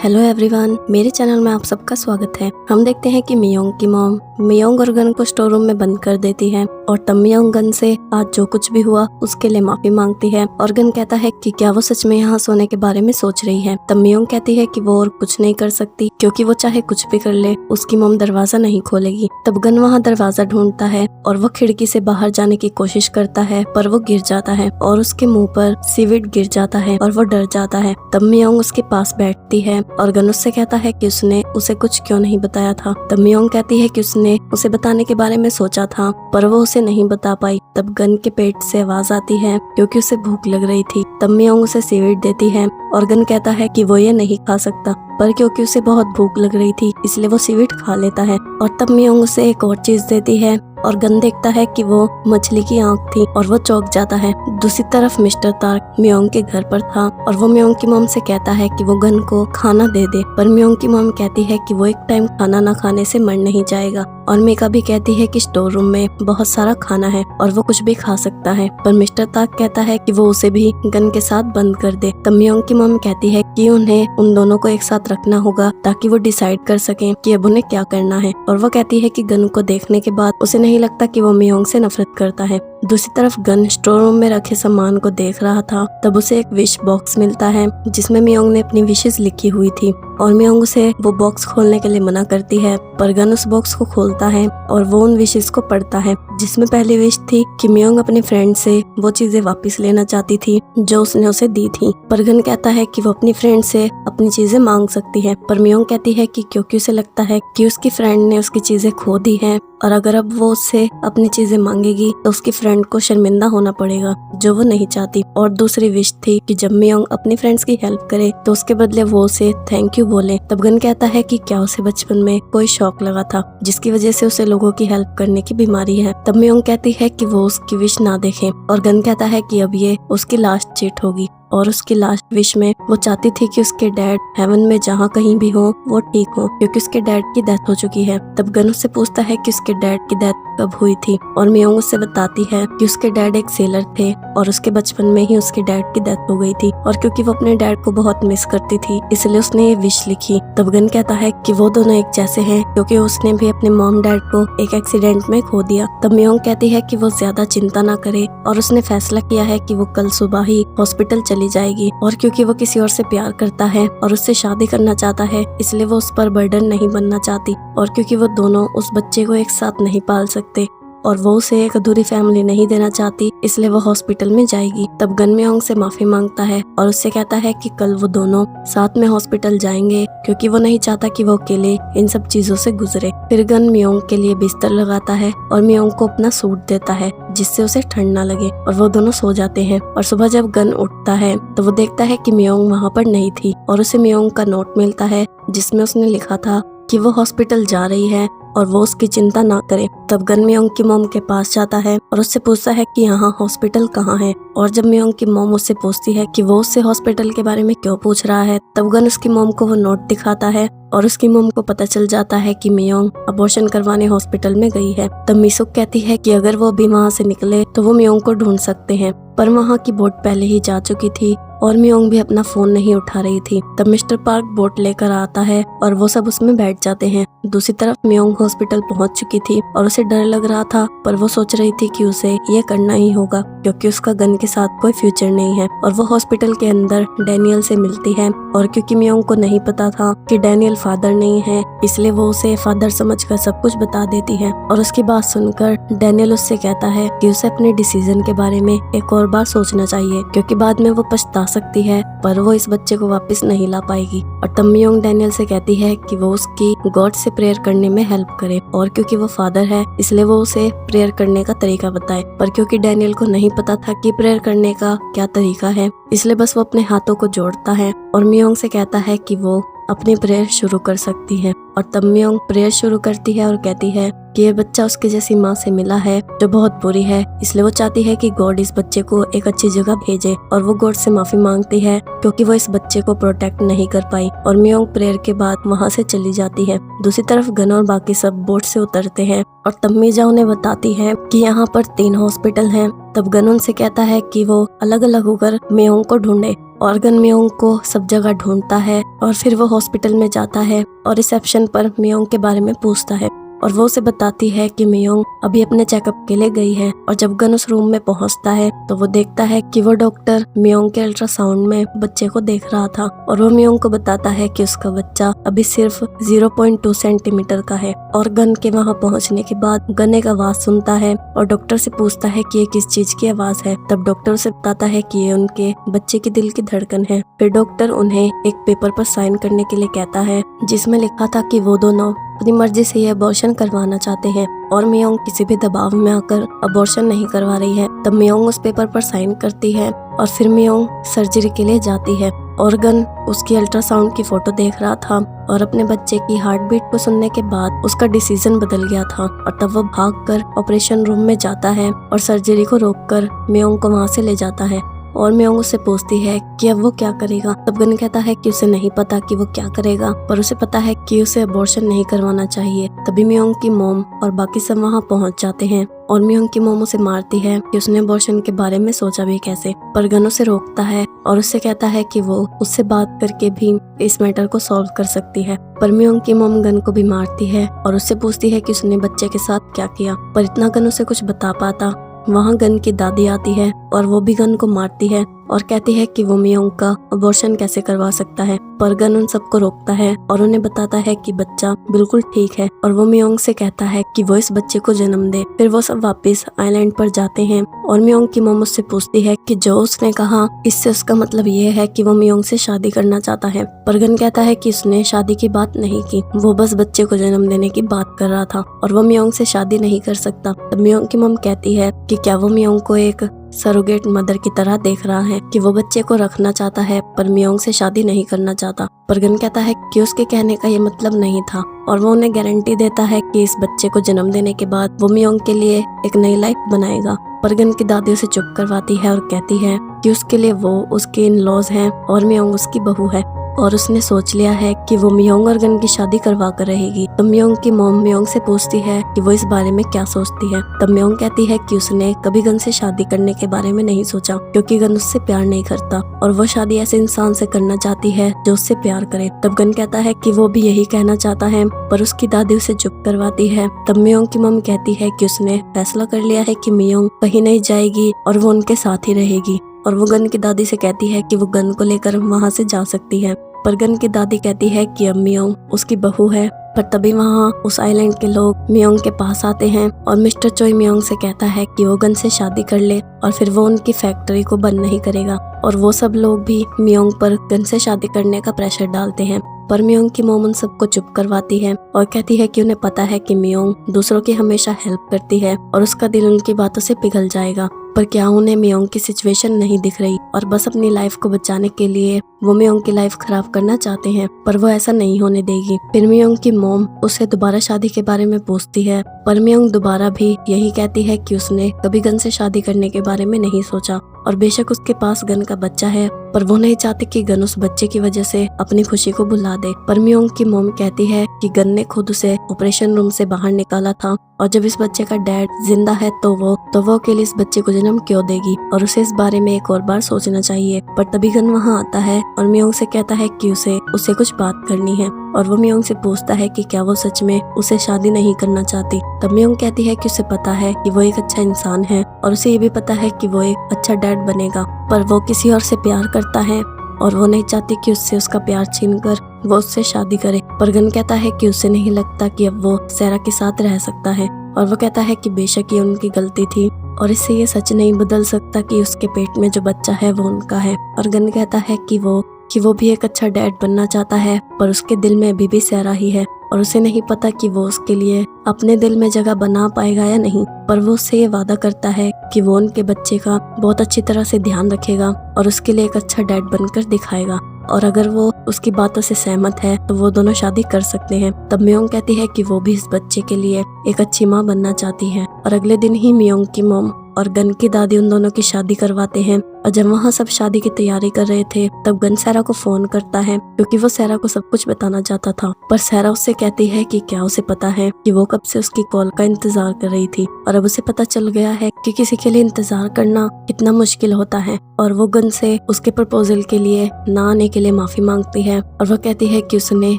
Hello everyone, मेरे channel में आप सबका स्वागत है। हम देखते हैं कि मियोंग की मॉम मियोंग और गन को स्टोर रूम में बंद कर देती है और तब मियोंग गन से आज जो कुछ भी हुआ उसके लिए माफी मांगती है और गन कहता है कि क्या वो सच में यहाँ सोने के बारे में सोच रही है। तब मियोंग कहती है कि वो और कुछ नहीं कर सकती क्योंकि वो चाहे कुछ भी कर ले उसकी मॉम दरवाजा नहीं खोलेगी। तब गन वहाँ दरवाजा ढूंढता है और वो खिड़की से बाहर जाने की कोशिश करता है पर वो गिर जाता है और उसके मुंह पर सीविड गिर जाता है और वो डर जाता है। तब मियोंग उसके पास बैठती है और गन उससे कहता है कि उसने उसे कुछ क्यों नहीं बताया था। तब मियोंग कहती है कि उसने उसे बताने के बारे में सोचा था पर वो उसे नहीं बता पाई। तब गन के पेट से आवाज आती है क्योंकि उसे भूख लग रही थी। तब मियोंग उसे सीविड देती है और गन कहता है कि वो ये नहीं खा सकता पर क्योंकि उसे बहुत भूख लग रही थी इसलिए वो सीविड खा लेता है। और तब मियोंग उसे एक और चीज देती है और गन देखता है कि वो मछली की आंख थी और वो चौंक जाता है। दूसरी तरफ मिस्टर तार्क मियोंग के घर पर था और वो मियोंग की मॉम से कहता है कि वो गन को खाना दे दे पर मियोंग की मॉम कहती है कि वो एक टाइम खाना ना खाने से मर नहीं जाएगा। और मेका भी कहती है कि स्टोर रूम में बहुत सारा खाना है और वो कुछ भी खा सकता है पर मिस्टर तार्क कहता है कि वो उसे भी गन के साथ बंद कर दे। तब मियोंग की मॉम कहती है कि उन्हें उन दोनों को एक साथ रखना होगा ताकि वो डिसाइड कर सकें कि अब उन्हें क्या करना है। और वो कहती है कि गन को देखने के बाद उसे नहीं लगता कि वो मियोंग से नफरत करता है। दूसरी तरफ गन स्टोर रूम में रखे सामान को देख रहा था। तब उसे एक विश बॉक्स मिलता है जिसमें मियोंग ने अपनी विशेष लिखी हुई थी और मियोंग उसे वो बॉक्स खोलने के लिए मना करती है पर गन उस बॉक्स को खोलता है और वो उन विशेष को पढ़ता है जिसमें पहली विश थी कि मियोंग अपने फ्रेंड से वो चीजें वापस लेना चाहती थी जो उसने उसे दी थी। पर गन कहता है कि वो अपनी फ्रेंड से अपनी चीजें मांग सकती है पर मियोंग कहती है कि क्योंकि उसे लगता है कि उसकी फ्रेंड ने उसकी चीजें खो दी हैं और अगर अब वो उससे अपनी चीजें मांगेगी तो उसकी फ्रेंड को शर्मिंदा होना पड़ेगा जो वो नहीं चाहती। और दूसरी विश थी कि जब मियोंग अपनी फ्रेंड्स की हेल्प करे तो उसके बदले वो उसे थैंक यू बोले। तब गन कहता है कि क्या उसे बचपन में कोई शौक लगा था जिसकी वजह से उसे लोगों की हेल्प करने की बीमारी है। तब मियोंग कहती है कि वो उसकी विश ना देखे और गन कहता है कि अब ये उसकी लास्ट चीट होगी और उसकी लास्ट विश में वो चाहती थी कि उसके डैड हेवन में जहाँ कहीं भी हो वो ठीक हो क्योंकि उसके डैड की डेथ हो चुकी है। तब गन उससे पूछता है कि उसके डैड की डेथ कब हुई थी और मियोंग उससे बताती है कि उसके डैड एक सेलर थे और उसके बचपन में ही उसके डैड की डेथ हो गई थी और क्योंकि वो अपने डैड को बहुत मिस करती थी इसलिए उसने ये विश लिखी। तब गन कहता है कि वो दोनों एक जैसे हैं क्योंकि उसने भी अपने मॉम डैड को एक एक्सीडेंट में खो दिया। तब मियोंग कहती है कि वो ज्यादा चिंता ना करे और उसने फैसला किया है कि वो कल सुबह ही हॉस्पिटल चली जाएगी और क्योंकि वो किसी और से प्यार करता है और उससे शादी करना चाहता है इसलिए वो उस पर बर्डन नहीं बनना चाहती और क्योंकि वो दोनों उस बच्चे को एक साथ नहीं पाल सकते और वो उसे एक अधूरी फैमिली नहीं देना चाहती इसलिए वो हॉस्पिटल में जाएगी। तब गन मियोंग से माफी मांगता है और उससे कहता है कि कल वो दोनों साथ में हॉस्पिटल जाएंगे क्योंकि वो नहीं चाहता कि वो अकेले इन सब चीजों से गुजरे। फिर गन मियोंग के लिए बिस्तर लगाता है और मियोंग को अपना सूट देता है जिससे उसे ठंड ना लगे और वो दोनों सो जाते हैं। और सुबह जब गन उठता है तो वो देखता है कि मियोंग वहाँ पर नहीं थी और उसे मियोंग का नोट मिलता है जिसमें उसने लिखा था कि वो हॉस्पिटल जा रही है और वो उसकी चिंता ना करे। तब गन मियोंग की मॉम के पास जाता है और उससे पूछता है कि यहाँ हॉस्पिटल कहाँ है। और जब मियोंग की मॉम उससे पूछती है कि वो उससे हॉस्पिटल के बारे में क्यों पूछ रहा है तब गन उसकी मॉम को वो नोट दिखाता है और उसकी मॉम को पता चल जाता है कि मियोंग अबॉर्शन करवाने हॉस्पिटल में गई है। तब मिसुक कहती है कि अगर वो अभी वहाँ से निकले तो वो मियोंग को ढूंढ सकते हैं पर वहाँ की बोट पहले ही जा चुकी थी और मियोंग भी अपना फोन नहीं उठा रही थी। तब मिस्टर पार्क बोट लेकर आता है और वो सब उसमें बैठ जाते हैं। दूसरी तरफ मियोंग हॉस्पिटल पहुंच चुकी थी और उसे डर लग रहा था पर वो सोच रही थी कि उसे ये करना ही होगा क्योंकि उसका गन के साथ कोई फ्यूचर नहीं है। और वो हॉस्पिटल के अंदर डैनियल से मिलती है और क्योंकि मियोंग को नहीं पता था कि डैनियल फादर नहीं है इसलिए वो उसे फादर समझकर सब कुछ बता देती है। और उसकी बात सुनकर डैनियल उससे कहता है कि उसे अपने डिसीजन के बारे में एक और बार सोचना चाहिए क्योंकि बाद में वो पछता सकती है पर वो इस बच्चे को वापस नहीं ला पाएगी। और तब मियोंग डैनियल से कहती है कि वो उसकी गॉड से प्रेयर करने में हेल्प करे और क्योंकि वो फादर है इसलिए वो उसे प्रेयर करने का तरीका बताए। पर क्योंकि डैनियल को नहीं पता था कि प्रेयर करने का क्या तरीका है इसलिए बस वो अपने हाथों को जोड़ता है और मियोंग से कहता है कि वो अपनी प्रेयर शुरू कर सकती है। और तब मियोंग प्रेयर शुरू करती है और कहती है कि ये बच्चा उसके जैसी माँ से मिला है जो बहुत बुरी है इसलिए वो चाहती है कि गॉड इस बच्चे को एक अच्छी जगह भेजे। और वो गॉड से माफी मांगती है क्योंकि वो इस बच्चे को प्रोटेक्ट नहीं कर पाई। और मियोंग प्रेयर के बाद वहाँ से चली जाती है। दूसरी तरफ गन और बाकी सब बोट से उतरते हैं और तब मीजा उन्हें बताती है कि यहाँ पर 3 हॉस्पिटल हैं। तब गन उनसे कहता है कि वो अलग अलग होकर मियोंग को ढूंढे और गन मियोंग को सब जगह ढूंढता है और फिर वो हॉस्पिटल में जाता है और रिसेप्शन पर मियोंग के बारे में पूछता है और वो उसे बताती है कि मियोंग अभी अपने चेकअप के लिए गई है। और जब गन उस रूम में पहुंचता है तो वो देखता है कि वो डॉक्टर मियोंग के अल्ट्रासाउंड में बच्चे को देख रहा था और वो मियोंग को बताता है कि उसका बच्चा अभी सिर्फ 0.2 सेंटीमीटर का है। और गन के वहां पहुंचने के बाद गन एक आवाज सुनता है और डॉक्टर से पूछता है कि ये किस चीज की आवाज है। तब डॉक्टर उसे बताता है कि ये उनके बच्चे के दिल की धड़कन है। फिर डॉक्टर उन्हें एक पेपर पर साइन करने के लिए कहता है जिसमें लिखा था कि वो दोनों अपनी मर्जी से ये अबॉर्शन करवाना चाहते हैं और मियोंग किसी भी दबाव में आकर अबॉर्शन नहीं करवा रही है। तब मियोंग उस पेपर पर साइन करती है और फिर मियोंग सर्जरी के लिए जाती है। और गन उसकी अल्ट्रासाउंड की फोटो देख रहा था और अपने बच्चे की हार्ट बीट को सुनने के बाद उसका डिसीजन बदल गया था और तब वो भागकर ऑपरेशन रूम में जाता है और सर्जरी को रोककर मियोंग को वहां से ले जाता है। और मियोंग उससे पूछती है कि अब वो क्या करेगा। तब गन कहता है कि उसे नहीं पता कि वो क्या करेगा, पर उसे पता है कि उसे अबॉर्शन नहीं करवाना चाहिए। तभी मियोंग की मॉम और बाकी सब वहां पहुंच जाते हैं और मियोंग की मॉम उसे मारती है कि उसने अबॉर्शन के बारे में सोचा भी कैसे। पर गन उसे रोकता है और उससे कहता है कि वो उससे बात करके भी इस मैटर को सॉल्व कर सकती है। पर मियोंग की मॉम गन को भी मारती है और उससे पूछती है कि उसने बच्चे के साथ क्या किया, पर इतना गन उसे कुछ बता पाता। वहाँ गन की दादी आती है और वो भी गन को मारती है और कहती है कि वो मियोंग का अबॉर्शन कैसे करवा सकता है। पर गन उन सबको रोकता है और उन्हें बताता है कि बच्चा बिल्कुल ठीक है और वो मियोंग से कहता है कि वो इस बच्चे को जन्म दे। फिर वो सब वापस आइलैंड पर जाते हैं और मियोंग की मॉम उससे पूछती है कि जो उसने कहा इससे उसका मतलब ये है कि वो मियोंग से शादी करना चाहता है। पर गन कहता है कि उसने शादी की बात नहीं की, वो बस बच्चे को जन्म देने की बात कर रहा था और वो मियोंग से शादी नहीं कर सकता। तब मियोंग की मॉम कहती है कि क्या वो मियोंग को एक सरोगेट मदर की तरह देख रहा है कि वो बच्चे को रखना चाहता है पर मियोंग से शादी नहीं करना चाहता। पर गन कहता है कि उसके कहने का ये मतलब नहीं था और वो उन्हें गारंटी देता है कि इस बच्चे को जन्म देने के बाद वो मियोंग के लिए एक नई लाइफ बनाएगा। पर गन की दादी उसे चुप करवाती है और कहती है कि उसके लिए वो उसके इन लॉज हैं और मियोंग उसकी बहू है और उसने सोच लिया है कि वो मियोंग और गन की शादी करवा कर रहेगी। तो मियोंग की मॉम मियोंग से पूछती है कि वो इस बारे में क्या सोचती है। तब मियोंग कहती है कि उसने कभी गन से शादी करने के बारे में नहीं सोचा क्योंकि गन उससे प्यार नहीं करता और वो शादी ऐसे इंसान से करना चाहती है जो उससे प्यार करे। तब गन कहता है कि वो भी यही कहना चाहता है पर उसकी दादी उसे चुप करवाती है। तब मियोंग की मॉम कहती है कि उसने फैसला कर लिया है कि मियोंग कहीं नहीं जाएगी और वो उनके साथ ही रहेगी और वो गन की दादी से कहती है कि वो गन को लेकर वहाँ से जा सकती है। पर गन की दादी कहती है कि अब मियोंग उसकी बहू है। पर तभी वहाँ उस आइलैंड के लोग मियोंग के पास आते हैं और मिस्टर चोई मियोंग से कहता है कि वो गन से शादी कर ले और फिर वो उनकी फैक्ट्री को बंद नहीं करेगा। और वो सब लोग भी मियोंग पर गन से शादी करने का प्रेशर डालते हैं। पर मियोंग की मॉम उन सबको चुप करवाती है और कहती है कि उन्हें पता है कि मियोंग दूसरों की हमेशा हेल्प करती है और उसका दिल उनकी बातों से पिघल जाएगा। पर क्या उन्हें मियोंग की सिचुएशन नहीं दिख रही और बस अपनी लाइफ को बचाने के लिए वो मियोंग की लाइफ खराब करना चाहते हैं, पर वो ऐसा नहीं होने देगी। फिर मियोंग की मॉम उससे दोबारा शादी के बारे में पूछती है पर मियोंग दोबारा भी यही कहती है कि उसने कभी गन से शादी करने के बारे में नहीं सोचा और बेशक उसके पास गन का बच्चा है पर वो नहीं चाहती कि गन उस बच्चे की वजह से अपनी खुशी को भुला दे। पर मियोंग की मॉम कहती है कि गन ने खुद उसे ऑपरेशन रूम से बाहर निकाला था और जब इस बच्चे का डैड जिंदा है तो वो अकेले इस बच्चे को जन्म क्यों देगी और उसे इस बारे में एक और बार सोचना चाहिए। पर तभी गन वहाँ आता है और मियोंग से कहता है कि उसे कुछ बात करनी है और वो मियोंग से पूछता है कि क्या वो सच में उसे शादी नहीं करना चाहती। तब मियोंग कहती है कि उसे पता है कि वो एक अच्छा इंसान है और उसे ये भी पता है कि वो एक अच्छा डैड बनेगा, पर वो किसी और से प्यार करता है और वो नहीं चाहती कि उससे उसका प्यार छीनकर वो उससे शादी करे। पर गन कहता है कि उसे नहीं लगता कि अब वो सैरा के साथ रह सकता है और वो कहता है कि बेशक ये उनकी गलती थी और इससे ये सच नहीं बदल सकता कि उसके पेट में जो बच्चा है वो उनका है। और गन कहता है कि वो भी एक अच्छा डैड बनना चाहता है पर उसके दिल में अभी भी सैरा ही है और उसे नहीं पता कि वो उसके लिए अपने दिल में जगह बना पाएगा या नहीं। पर वो उससे ये वादा करता है कि वो उनके बच्चे का बहुत अच्छी तरह से ध्यान रखेगा और उसके लिए एक अच्छा डैड बनकर दिखाएगा और अगर वो उसकी बातों से सहमत है तो वो दोनों शादी कर सकते हैं। तब मियोंग कहती है कि वो भी इस बच्चे के लिए एक अच्छी माँ बनना चाहती है और अगले दिन ही मियोंग की मॉम और गन की दादी उन दोनों की शादी करवाते हैं। और जब वहाँ सब शादी की तैयारी कर रहे थे तब गन सहरा को फोन करता है क्योंकि वो सहरा को सब कुछ बताना चाहता था। पर सहरा उससे कहती है कि क्या उसे पता है कि वो कब से उसकी कॉल का इंतजार कर रही थी और अब उसे पता चल गया है कि किसी के लिए इंतजार करना कितना मुश्किल होता है। और वो गन से उसके प्रपोजल के लिए ना आने के लिए माफी मांगती है और वो कहती है कि उसने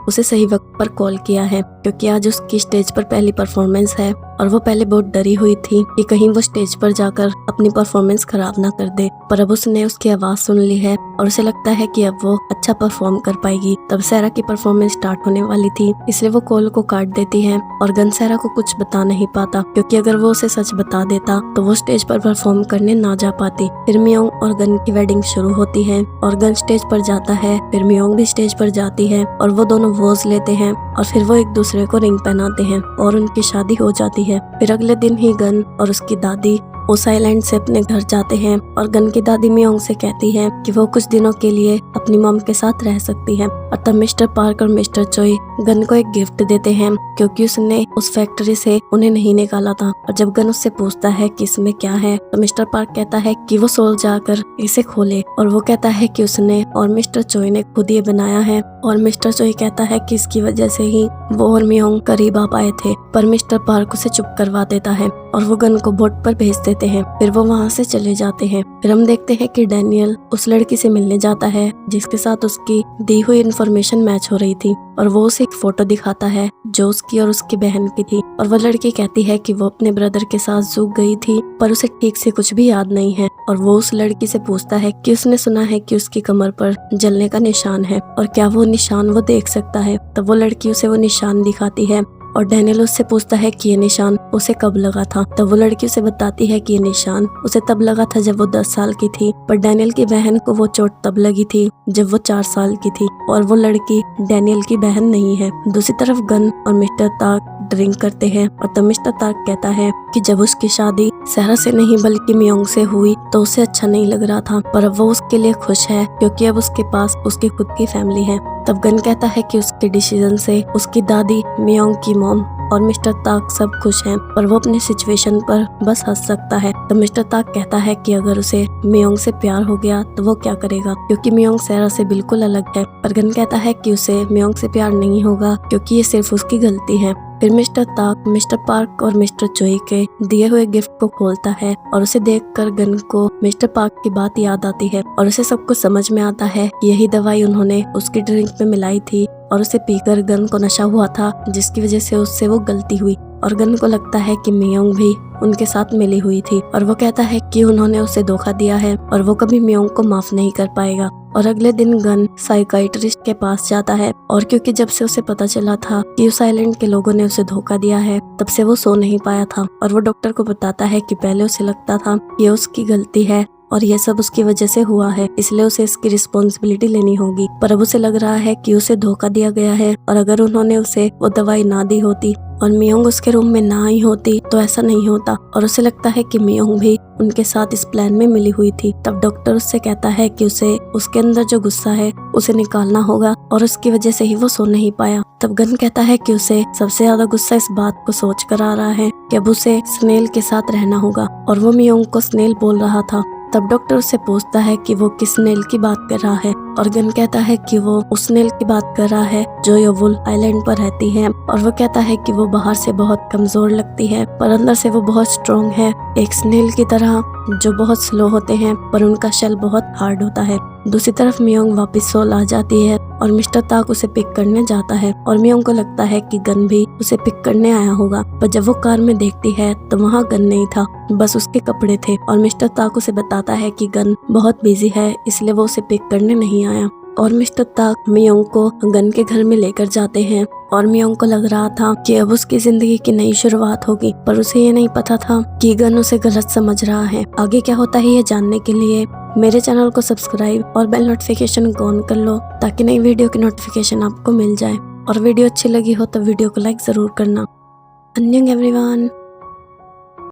उसे सही वक्त पर कॉल किया है क्योंकि आज उसकी स्टेज पर पहली परफॉर्मेंस है और वो पहले बहुत डरी हुई थी कि कहीं वो स्टेज पर जाकर अपनी परफॉर्मेंस खराब ना कर दे। पर अब उसने उसकी आवाज सुन ली है और उसे लगता है कि अब वो अच्छा परफॉर्म कर पाएगी। तब सहरा की परफॉर्मेंस स्टार्ट होने वाली थी, इसलिए वो कॉल को काट देती है और गन सहरा को कुछ बता नहीं पाता क्योंकि अगर वो उसे सच बता देता तो वो स्टेज पर परफॉर्म करने ना जा पाती। फिर मियोंग और गन की वेडिंग शुरू होती है और गन स्टेज पर जाता है, फिर मियोंग भी स्टेज पर जाती है और वो दोनों वोज लेते हैं और फिर वो एक दूसरे को रिंग पहनाते हैं और उनकी शादी हो जाती है। फिर अगले दिन ही गन और उसकी दादी उस आइलैंड से अपने घर जाते हैं और गन की दादी मियोंग से कहती है कि वो कुछ दिनों के लिए अपनी मॉम के साथ रह सकती है। और तब मिस्टर पार्क और मिस्टर चोई गन को एक गिफ्ट देते हैं क्योंकि उसने उस फैक्ट्री से उन्हें नहीं निकाला था। और जब गन उससे पूछता है कि इसमें क्या है तो मिस्टर पार्क कहता है कि वो सोल जाकर इसे खोले और वो कहता है कि उसने और मिस्टर चोई ने खुद ये बनाया है। और मिस्टर चोई कहता है कि इसकी वजह से ही वो और मियोंग करीब आ पाए थे, पर मिस्टर पार्क उसे चुप करवा देता है और वो गन को बोट पर भेज देते हैं। फिर वो वहाँ से चले जाते हैं। फिर हम देखते हैं कि डैनियल उस लड़की से मिलने जाता है जिसके साथ उसकी दी हुई इन्फॉर्मेशन मैच हो रही थी और वो उसे एक फोटो दिखाता है जो उसकी और उसकी बहन की थी। और वो लड़की कहती है कि वो अपने ब्रदर के साथ जू गई थी पर उसे ठीक से कुछ भी याद नहीं है। और वो उस लड़की से पूछता है कि उसने सुना है कि उसकी कमर पर जलने का निशान है और क्या वो निशान वो देख सकता है। तब वो लड़की उसे वो निशान दिखाती है और डैनियल उससे पूछता है कि ये निशान उसे कब लगा था। तब वो लड़की उसे बताती है कि ये निशान उसे तब लगा था जब वो 10 साल की थी, पर डैनियल की बहन को वो चोट तब लगी थी जब वो 4 साल की थी और वो लड़की डैनियल की बहन नहीं है। दूसरी तरफ गन और मिस्टर ताक ड्रिंक करते हैं और तब मिस्टर ताक कहता है कि जब उसकी शादी सहरा से नहीं बल्कि मियोंग से हुई तो उसे अच्छा नहीं लग रहा था, पर अब वो उसके लिए खुश है क्योंकि अब उसके पास उसकी खुद की फैमिली है। तब गन कहता है कि उसके डिसीजन से उसकी दादी, मियोंग की मॉम और मिस्टर ताक सब खुश हैं, पर वो अपनी सिचुएशन पर बस हंस सकता है। तो मिस्टर ताक कहता है कि अगर उसे मियोंग से प्यार हो गया तो वो क्या करेगा क्योंकि मियोंग सहरा से बिल्कुल अलग है। पर गन कहता है कि उसे मियोंग से प्यार नहीं होगा क्योंकि ये सिर्फ उसकी गलती है। फिर मिस्टर ताक मिस्टर पार्क और मिस्टर चोई के दिए हुए गिफ्ट को खोलता है और उसे देखकर गन को मिस्टर पार्क की बात याद आती है और उसे सब कुछ समझ में आता है। यही दवाई उन्होंने उसकी ड्रिंक में मिलाई थी और उसे पीकर गन को नशा हुआ था जिसकी वजह से उससे वो गलती हुई। और गन को लगता है कि मियोंग भी उनके साथ मिली हुई थी और वो कहता है कि उन्होंने उसे धोखा दिया है और वो कभी मियोंग को माफ नहीं कर पाएगा। और अगले दिन गन साइकाइट्रिस्ट के पास जाता है और क्योंकि जब से उसे पता चला था कि उस आइलैंड के लोगों ने उसे धोखा दिया है तब से वो सो नहीं पाया था। और वो डॉक्टर को बताता है कि पहले उसे लगता था ये उसकी गलती है और ये सब उसकी वजह से हुआ है, इसलिए उसे इसकी रिस्पॉन्सिबिलिटी लेनी होगी। पर अब उसे लग रहा है कि उसे धोखा दिया गया है और अगर उन्होंने उसे वो दवाई ना दी होती और मियोंग उसके रूम में ना आई होती तो ऐसा नहीं होता। और उसे लगता है कि मियोंग भी उनके साथ इस प्लान में मिली हुई थी। तब डॉक्टर उससे कहता है कि उसे उसके अंदर जो गुस्सा है उसे निकालना होगा और उसकी वजह से ही वो सो नहीं पाया। तब गन कहता है कि उसे सबसे ज्यादा गुस्सा इस बात को सोच कर आ रहा है कि अब उसे स्नेल के साथ रहना होगा और वो मियोंग को स्नेल बोल रहा था। तब डॉक्टर उससे पूछता है कि वो किस स्नेल की बात कर रहा है और गन कहता है कि वो उस स्नेल की बात कर रहा है जो योवुल आइलैंड पर रहती है। और वो कहता है कि वो बाहर से बहुत कमजोर लगती है पर अंदर से वो बहुत स्ट्रॉन्ग है, एक स्नेल की तरह जो बहुत स्लो होते हैं पर उनका शेल बहुत हार्ड होता है। दूसरी तरफ मियोंग वापस सोल आ जाती है और मिस्टर ताक उसे पिक करने जाता है और मियोंग को लगता है कि गन भी उसे पिक करने आया होगा, पर जब वो कार में देखती है तो वहाँ गन नहीं था, बस उसके कपड़े थे। और मिस्टर ताक उसे बताता है कि गन बहुत बिजी है इसलिए वो उसे पिक करने नहीं आया। और मिस्टर ताक मियोंग को गन के घर में लेकर जाते हैं और मियोंग को लग रहा था कि अब उसकी जिंदगी की नई शुरुआत होगी, पर उसे ये नहीं पता था कि गन उसे गलत समझ रहा है। आगे क्या होता है ये जानने के लिए मेरे चैनल को सब्सक्राइब और बेल नोटिफिकेशन को ऑन कर लो ताकि नई वीडियो की नोटिफिकेशन आपको मिल जाए। और वीडियो अच्छी लगी हो तो वीडियो को लाइक जरूर करना। अन्यंग एवरीवन।